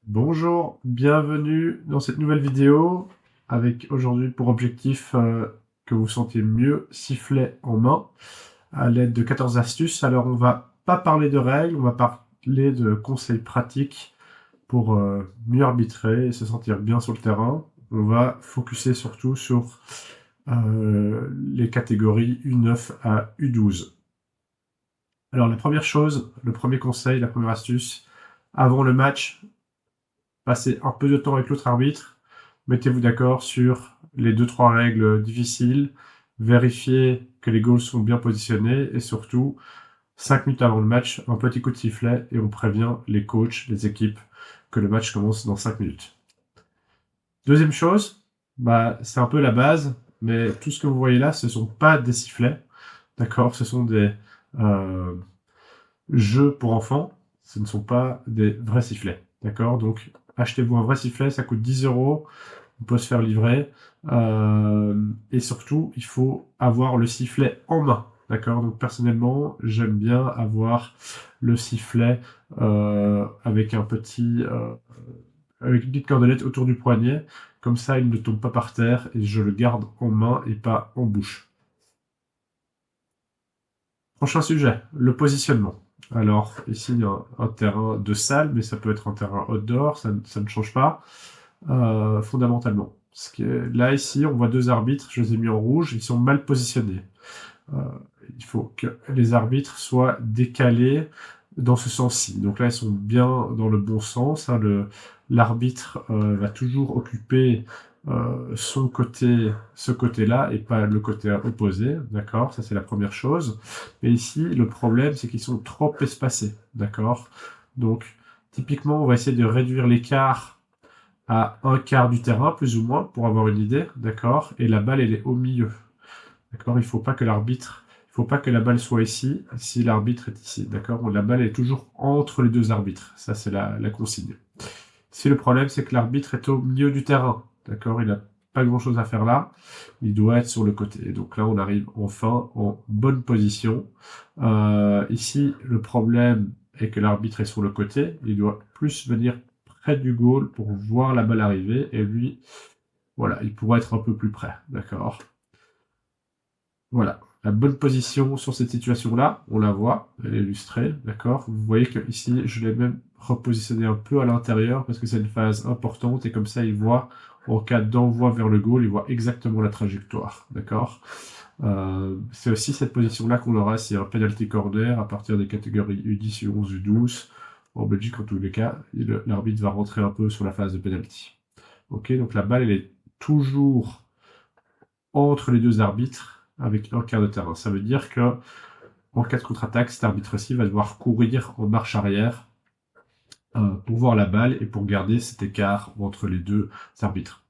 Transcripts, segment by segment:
Bonjour, bienvenue dans cette nouvelle vidéo avec aujourd'hui pour objectif que vous sentiez mieux siffler en main à l'aide de 14 astuces. Alors on va pas parler de règles, on va parler de conseils pratiques pour mieux arbitrer et se sentir bien sur le terrain. On va focuser surtout sur les catégories U9 à U12. Alors la première chose, le premier conseil, la première astuce, avant le match, passez un peu de temps avec l'autre arbitre, mettez-vous d'accord sur les 2-3 règles difficiles, vérifiez que les goals sont bien positionnés et surtout, 5 minutes avant le match, un petit coup de sifflet et on prévient les coachs, les équipes que le match commence dans 5 minutes. Deuxième chose, c'est un peu la base, mais tout ce que vous voyez là, ce ne sont pas des sifflets, d'accord? Ce sont des jeux pour enfants, ce ne sont pas des vrais sifflets, d'accord? Donc, achetez-vous un vrai sifflet, ça coûte 10 €, on peut se faire livrer, et surtout, il faut avoir le sifflet en main, d'accord? Donc, personnellement, j'aime bien avoir le sifflet avec avec une petite cordelette autour du poignet, comme ça, il ne tombe pas par terre et je le garde en main et pas en bouche. Prochain sujet, le positionnement. Alors, ici, il y a un terrain de salle, mais ça peut être un terrain outdoor, ça ne change pas fondamentalement. Là, ici, on voit deux arbitres, je les ai mis en rouge, ils sont mal positionnés. Euh, il faut que les arbitres soient décalés dans ce sens-ci. Donc là, ils sont bien dans le bon sens. Hein. L'arbitre va toujours occuper son côté, ce côté-là, et pas le côté opposé, d'accord? Ça, c'est la première chose. Mais ici, le problème, c'est qu'ils sont trop espacés, d'accord? Donc, typiquement, on va essayer de réduire l'écart à un quart du terrain, plus ou moins, pour avoir une idée, d'accord? Et la balle, elle est au milieu, d'accord? Il faut pas que la balle soit ici, si l'arbitre est ici, d'accord? La balle est toujours entre les deux arbitres, ça c'est la consigne. Si le problème, c'est que l'arbitre est au milieu du terrain, d'accord? Il n'a pas grand-chose à faire là, il doit être sur le côté. Donc là, on arrive enfin en bonne position. Ici, le problème est que l'arbitre est sur le côté, il doit plus venir près du goal pour voir la balle arriver, et lui, voilà, il pourrait être un peu plus près, d'accord? Voilà, la bonne position sur cette situation-là, on la voit, elle est illustrée, d'accord? Vous voyez que ici, je l'ai même repositionné un peu à l'intérieur parce que c'est une phase importante et comme ça, il voit, en cas d'envoi vers le goal, il voit exactement la trajectoire, d'accord? C'est aussi cette position-là qu'on aura si un penalty corner à partir des catégories U10, U11, U12. En Belgique, en tous les cas, l'arbitre va rentrer un peu sur la phase de penalty. Ok, donc la balle, elle est toujours entre les deux arbitres avec un quart de terrain. Ça veut dire que en cas de contre-attaque, cet arbitre-ci va devoir courir en marche arrière pour voir la balle et pour garder cet écart entre les deux arbitres.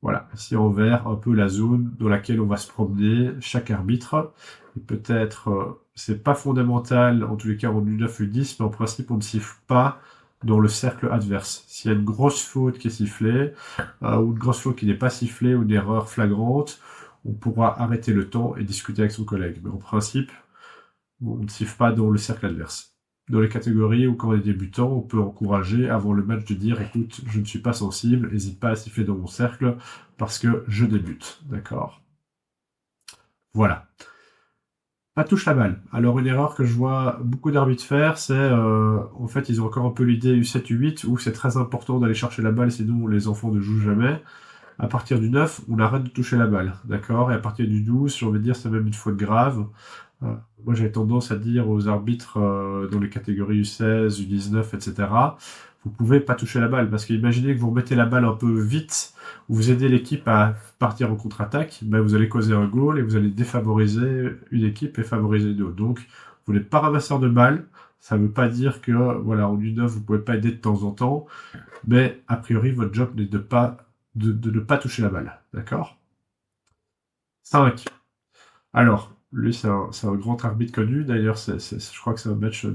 Voilà, ici en vert, un peu la zone dans laquelle on va se promener, chaque arbitre. Et peut-être, c'est pas fondamental, en tous les cas en U9, U10, mais en principe, on ne siffle pas dans le cercle adverse. S'il y a une grosse faute qui est sifflée, ou une grosse faute qui n'est pas sifflée, ou une erreur flagrante, on pourra arrêter le temps et discuter avec son collègue. Mais en principe, on ne siffle pas dans le cercle adverse. Dans les catégories où quand on est débutant, on peut encourager avant le match de dire écoute, je ne suis pas sensible, n'hésite pas à siffler dans mon cercle parce que je débute, d'accord? Voilà. Pas touche la balle. Alors une erreur que je vois beaucoup d'arbitres faire, c'est en fait ils ont encore un peu l'idée U7, U8 où c'est très important d'aller chercher la balle sinon les enfants ne jouent jamais. À partir du 9, on arrête de toucher la balle, d'accord? Et à partir du 12, j'ai envie de dire, c'est même une faute grave. Moi, j'avais tendance à dire aux arbitres dans les catégories U16, U19, etc., vous pouvez pas toucher la balle, parce qu'imaginez que vous remettez la balle un peu vite, ou vous aidez l'équipe à partir en contre-attaque, ben vous allez causer un goal et vous allez défavoriser une équipe et favoriser une autre. Donc, vous n'êtes pas ramasseur de balles, ça ne veut pas dire que, voilà, en U9, vous pouvez pas aider de temps en temps, mais a priori, votre job n'est de ne pas toucher la balle, d'accord? 5. Alors, lui, c'est un grand arbitre connu. D'ailleurs, je crois que c'est un match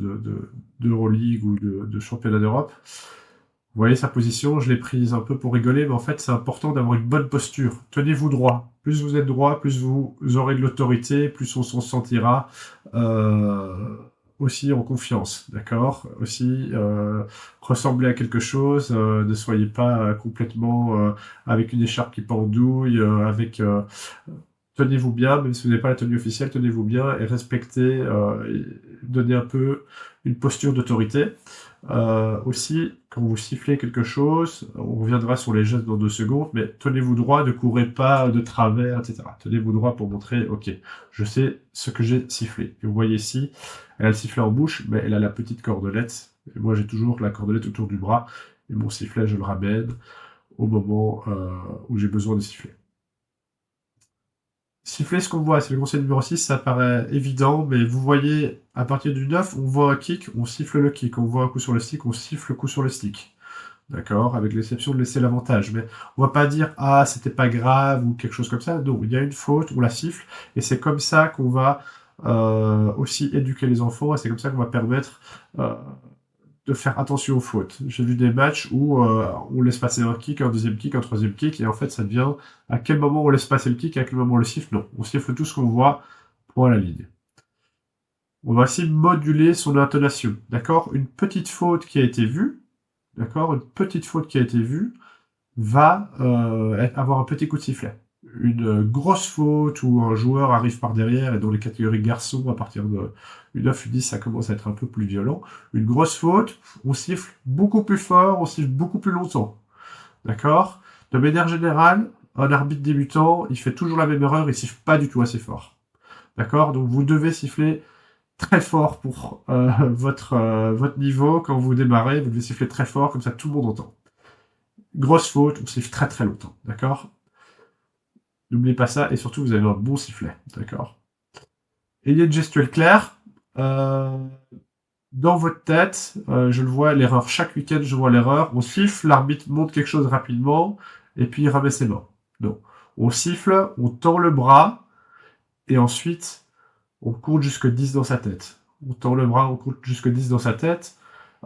d'Euroleague ou de championnat d'Europe. Vous voyez sa position, je l'ai prise un peu pour rigoler, mais en fait, c'est important d'avoir une bonne posture. Tenez-vous droit. Plus vous êtes droit, plus vous aurez de l'autorité, plus on s'en sentira aussi en confiance, d'accord? Aussi, ressemblez à quelque chose, ne soyez pas complètement avec une écharpe qui pendouille, tenez-vous bien, même si vous n'avez pas la tenue officielle, tenez-vous bien et respectez, et donnez un peu une posture d'autorité. Aussi, quand vous sifflez quelque chose, on reviendra sur les gestes dans 2 secondes, mais tenez-vous droit, ne courez pas de travers, etc. Tenez-vous droit pour montrer, ok, je sais ce que j'ai sifflé. Et vous voyez ici, elle a le sifflet en bouche, mais elle a la petite cordelette. Et moi, j'ai toujours la cordelette autour du bras, et mon sifflet, je le ramène au moment où j'ai besoin de siffler. Siffler ce qu'on voit, c'est le conseil numéro 6, ça paraît évident, mais vous voyez, à partir du 9, on voit un kick, on siffle le kick, on voit un coup sur le stick, on siffle le coup sur le stick. D'accord? Avec l'exception de laisser l'avantage. Mais on va pas dire, ah, c'était pas grave, ou quelque chose comme ça. Non, il y a une faute, on la siffle, et c'est comme ça qu'on va aussi éduquer les enfants, et c'est comme ça qu'on va permettre de faire attention aux fautes. J'ai vu des matchs où on laisse passer un kick, un deuxième kick, un troisième kick, et en fait ça devient à quel moment on laisse passer le kick, à quel moment on le siffle. Non, on siffle tout ce qu'on voit pour la ligne. On va aussi moduler son intonation, d'accord? Une petite faute qui a été vue, d'accord? Une petite faute qui a été vue va avoir un petit coup de sifflet. Une grosse faute où un joueur arrive par derrière et dans les catégories garçons, à partir de U9, U10, ça commence à être un peu plus violent. Une grosse faute, on siffle beaucoup plus fort, on siffle beaucoup plus longtemps. D'accord? De manière générale, un arbitre débutant, il fait toujours la même erreur, il siffle pas du tout assez fort. D'accord? Donc vous devez siffler très fort pour votre niveau. Quand vous démarrez, vous devez siffler très fort, comme ça tout le monde entend. Grosse faute, on siffle très très longtemps, d'accord? N'oubliez pas ça, et surtout vous avez un bon sifflet, d'accord? Et il y a une gestuelle claire. Dans votre tête, je le vois, l'erreur. Chaque week-end, je vois l'erreur. On siffle, l'arbitre montre quelque chose rapidement, et puis il remet ses mains. Non. On siffle, on tend le bras, et ensuite, on compte jusque 10 dans sa tête. On tend le bras, on compte jusque 10 dans sa tête.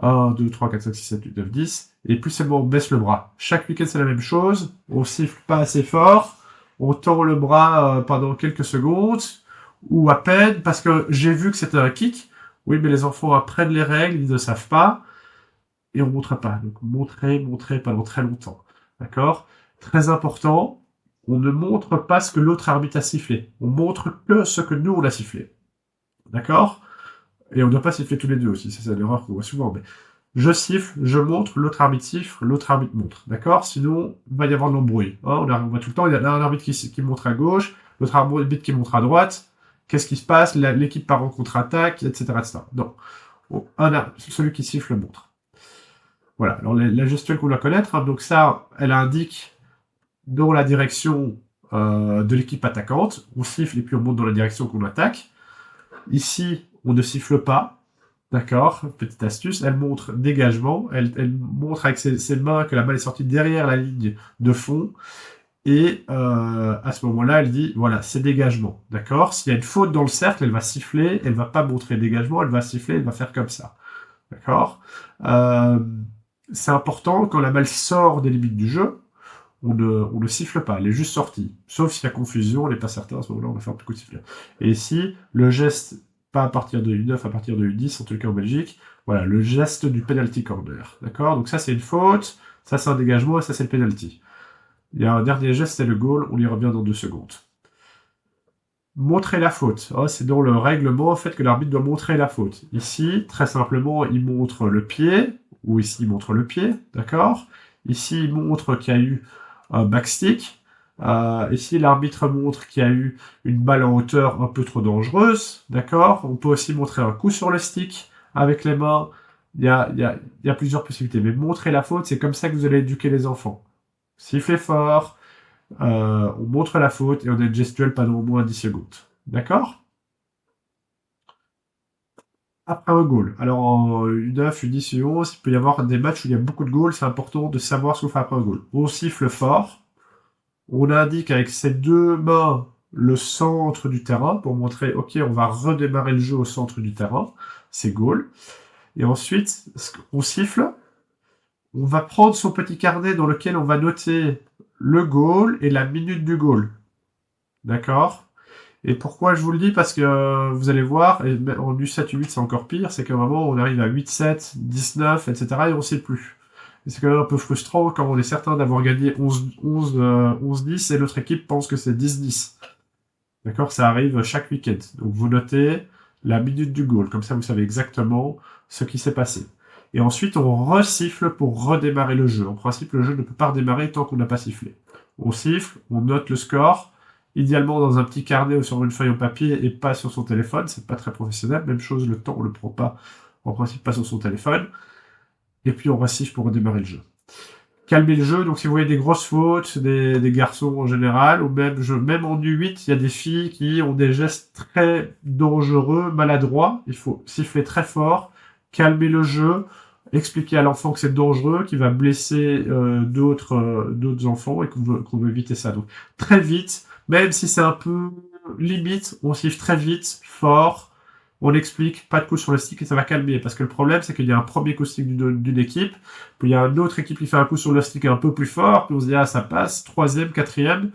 1, 2, 3, 4, 5, 6, 7, 8, 9, 10. Et plus c'est bon, on baisse le bras. Chaque week-end, c'est la même chose. On siffle pas assez fort. On tend le bras pendant quelques secondes. Ou à peine, parce que j'ai vu que c'était un kick. Oui, mais les enfants apprennent les règles, ils ne savent pas. Et on montre pas. Donc, montrer pendant très longtemps. D'accord? Très important. On ne montre pas ce que l'autre arbitre a sifflé. On montre que ce que nous, on a sifflé. D'accord? Et on ne doit pas siffler tous les deux aussi. C'est l'erreur qu'on voit souvent. Mais je siffle, je montre, l'autre arbitre siffle, l'autre arbitre montre. D'accord? Sinon, il va y avoir de l'embrouille. Hein, on voit tout le temps, il y a un arbitre qui montre à gauche, l'autre arbitre qui montre à droite. Qu'est-ce qui se passe? L'équipe part en contre-attaque, etc., etc. Non. Celui qui siffle montre. Voilà. Alors, la gestuelle qu'on doit connaître, hein, donc ça, elle indique dans la direction de l'équipe attaquante. On siffle et puis on monte dans la direction qu'on attaque. Ici, on ne siffle pas. D'accord, petite astuce, elle montre dégagement, elle montre avec ses mains que la balle est sortie derrière la ligne de fond, et à ce moment-là, elle dit, voilà, c'est dégagement, d'accord? S'il y a une faute dans le cercle, elle va siffler, elle va pas montrer dégagement, elle va siffler, elle va faire comme ça, d'accord? C'est important, quand la balle sort des limites du jeu, on ne siffle pas, elle est juste sortie, sauf s'il y a confusion, on n'est pas certain, à ce moment-là, on va faire un petit coup de sifflet. Et ici, le geste pas à partir de U9, à partir de U10, en tout cas en Belgique. Voilà, le geste du penalty corner. D'accord? Donc ça, c'est une faute, ça, c'est un dégagement, et ça, c'est le penalty. Il y a un dernier geste, c'est le goal, on y revient dans 2 secondes. Montrer la faute. Oh, c'est dans le règlement, en fait, que l'arbitre doit montrer la faute. Ici, très simplement, il montre le pied, ou ici, il montre le pied, d'accord? Ici, il montre qu'il y a eu un backstick. Ici, l'arbitre montre qu'il y a eu une balle en hauteur un peu trop dangereuse, d'accord? On peut aussi montrer un coup sur le stick avec les mains. Il y a plusieurs possibilités. Mais montrer la faute, c'est comme ça que vous allez éduquer les enfants. Sifflez fort, on montre la faute et on a une gestuelle pendant au moins 10 secondes. D'accord? Après un goal. Alors en U9, U10, U11, il peut y avoir des matchs où il y a beaucoup de goals. C'est important de savoir ce qu'on fait après un goal. On siffle fort. On indique avec ses 2 mains le centre du terrain pour montrer, ok, on va redémarrer le jeu au centre du terrain. C'est goal. Et ensuite, on siffle. On va prendre son petit carnet dans lequel on va noter le goal et la minute du goal. D'accord? Et pourquoi je vous le dis? Parce que vous allez voir, et en U7, U8 c'est encore pire, c'est qu'à un moment on arrive à 8-7, 19, etc. et on sait plus. Et c'est quand même un peu frustrant quand on est certain d'avoir gagné 11-10 et l'autre équipe pense que c'est 10-10. D'accord? Ça arrive chaque week-end. Donc vous notez la minute du goal, comme ça vous savez exactement ce qui s'est passé. Et ensuite on resiffle pour redémarrer le jeu. En principe le jeu ne peut pas redémarrer tant qu'on n'a pas sifflé. On siffle, on note le score, idéalement dans un petit carnet ou sur une feuille en papier et pas sur son téléphone, c'est pas très professionnel. Même chose, le temps on le prend pas, en principe pas sur son téléphone. Et puis on resiffle pour redémarrer le jeu. Calmer le jeu, donc si vous voyez des grosses fautes, des garçons en général, ou même en U8, il y a des filles qui ont des gestes très dangereux, maladroits, il faut siffler très fort, calmer le jeu, expliquer à l'enfant que c'est dangereux, qu'il va blesser d'autres enfants et qu'on veut éviter ça. Donc très vite, même si c'est un peu limite, on siffle très vite, fort, on explique, pas de coup sur le stick et ça va calmer. Parce que le problème, c'est qu'il y a un premier coup stick d'une équipe, puis il y a une autre équipe qui fait un coup sur le stick un peu plus fort, puis on se dit, ah, ça passe, troisième, quatrième,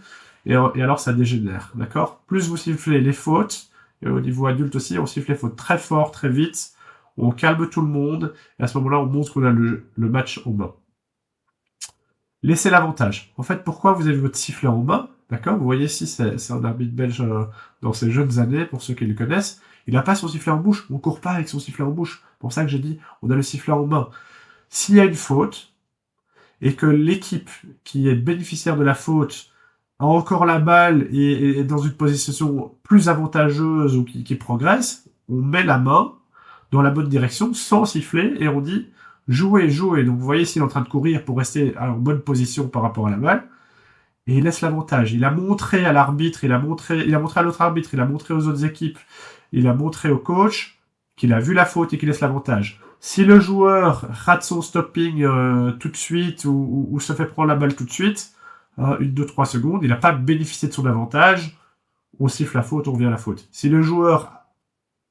et alors ça dégénère, d'accord? Plus vous sifflez les fautes, et au niveau adulte aussi, on siffle les fautes très fort, très vite, on calme tout le monde, et à ce moment-là, on montre qu'on a le match en main. Laissez l'avantage. En fait, pourquoi vous avez votre sifflet en main? D'accord? Vous voyez ici, c'est un arbitre belge dans ses jeunes années, pour ceux qui le connaissent. Il n'a pas son sifflet en bouche. On court pas avec son sifflet en bouche. C'est pour ça que j'ai dit, on a le sifflet en main. S'il y a une faute, et que l'équipe qui est bénéficiaire de la faute a encore la balle et est dans une position plus avantageuse ou qui progresse, on met la main dans la bonne direction sans siffler et on dit jouez, jouez. Donc vous voyez s'il est en train de courir pour rester en bonne position par rapport à la balle et il laisse l'avantage. Il a montré à l'arbitre, il a montré à l'autre arbitre, il a montré aux autres équipes, il a montré au coach qu'il a vu la faute et qu'il laisse l'avantage. Si le joueur rate son stopping tout de suite ou se fait prendre la balle tout de suite, 1, 2, 3 secondes, il n'a pas bénéficié de son avantage, on siffle la faute, on revient à la faute. Si le joueur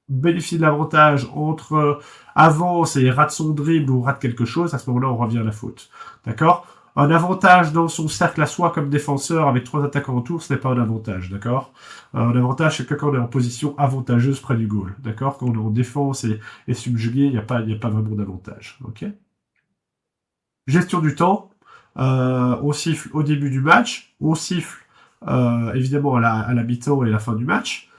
bénéficie de l'avantage entre avance et rate son dribble ou rate quelque chose, à ce moment-là, on revient à la faute. D'accord? Un avantage dans son cercle à soi comme défenseur avec 3 attaquants autour, ce n'est pas un avantage, d'accord? Un avantage, c'est que quand on est en position avantageuse près du goal, d'accord? Quand on est en défense et subjugué, il n'y a pas vraiment d'avantage, ok? Gestion du temps, on siffle au début du match, on siffle évidemment à la mi-temps et à la fin du match,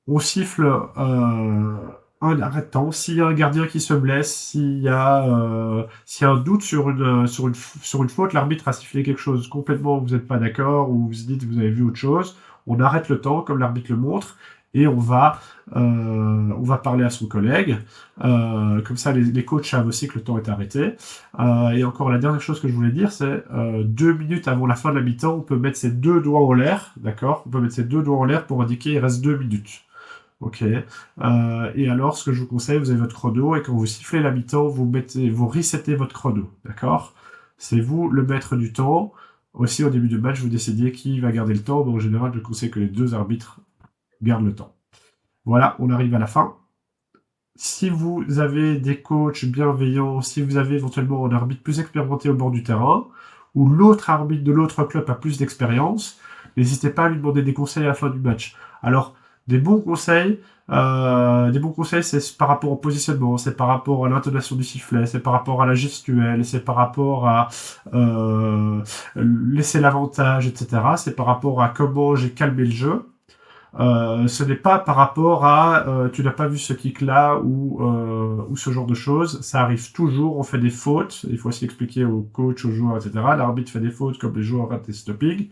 on siffle un arrêt de temps. S'il y a un gardien qui se blesse, s'il y a un doute sur une faute, l'arbitre a sifflé quelque chose complètement, vous n'êtes pas d'accord, ou vous dites que vous avez vu autre chose, on arrête le temps, comme l'arbitre le montre, et on va parler à son collègue. Comme ça, les coachs savent aussi que le temps est arrêté. Et encore, la dernière chose que je voulais dire, c'est 2 minutes avant la fin de la mi-temps, on peut mettre ses 2 doigts en l'air, d'accord? On peut mettre ses 2 doigts en l'air pour indiquer qu'il reste 2 minutes. Ok. Et alors, ce que je vous conseille, vous avez votre chrono, et quand vous sifflez la mi-temps, vous resettez votre chrono, d'accord? C'est vous le maître du temps. Aussi, au début du match, vous décidez qui va garder le temps. Donc, en général, je conseille que les 2 arbitres gardent le temps. Voilà, on arrive à la fin. Si vous avez des coachs bienveillants, si vous avez éventuellement un arbitre plus expérimenté au bord du terrain, ou l'autre arbitre de l'autre club a plus d'expérience, n'hésitez pas à lui demander des conseils à la fin du match. Alors, des bons conseils, c'est par rapport au positionnement, c'est par rapport à l'intonation du sifflet, c'est par rapport à la gestuelle, c'est par rapport à laisser l'avantage, etc. C'est par rapport à comment j'ai calmé le jeu. Ce n'est pas par rapport à tu n'as pas vu ce kick là ou ce genre de choses. Ça arrive toujours, on fait des fautes. Il faut aussi expliquer aux coachs, aux joueurs, etc. L'arbitre fait des fautes comme les joueurs ratent des stoppings.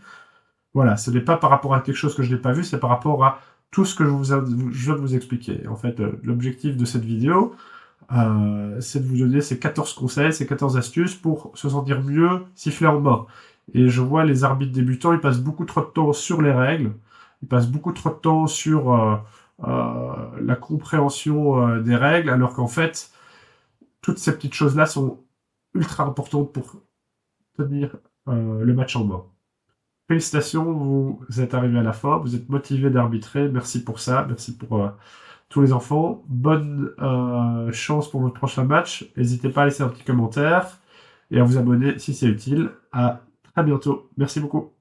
Voilà, ce n'est pas par rapport à quelque chose que je n'ai pas vu, c'est par rapport à tout ce que je viens de vous expliquer. En fait, l'objectif de cette vidéo, c'est de vous donner ces 14 conseils, ces 14 astuces pour se sentir mieux siffler en main. Et je vois les arbitres débutants, ils passent beaucoup trop de temps sur les règles, ils passent beaucoup trop de temps sur la compréhension des règles, alors qu'en fait, toutes ces petites choses-là sont ultra importantes pour tenir le match en main. Félicitations, vous êtes arrivé à la fin, vous êtes motivé d'arbitrer, merci pour ça, merci pour tous les enfants. Bonne chance pour votre prochain match, n'hésitez pas à laisser un petit commentaire et à vous abonner si c'est utile. À très bientôt, merci beaucoup.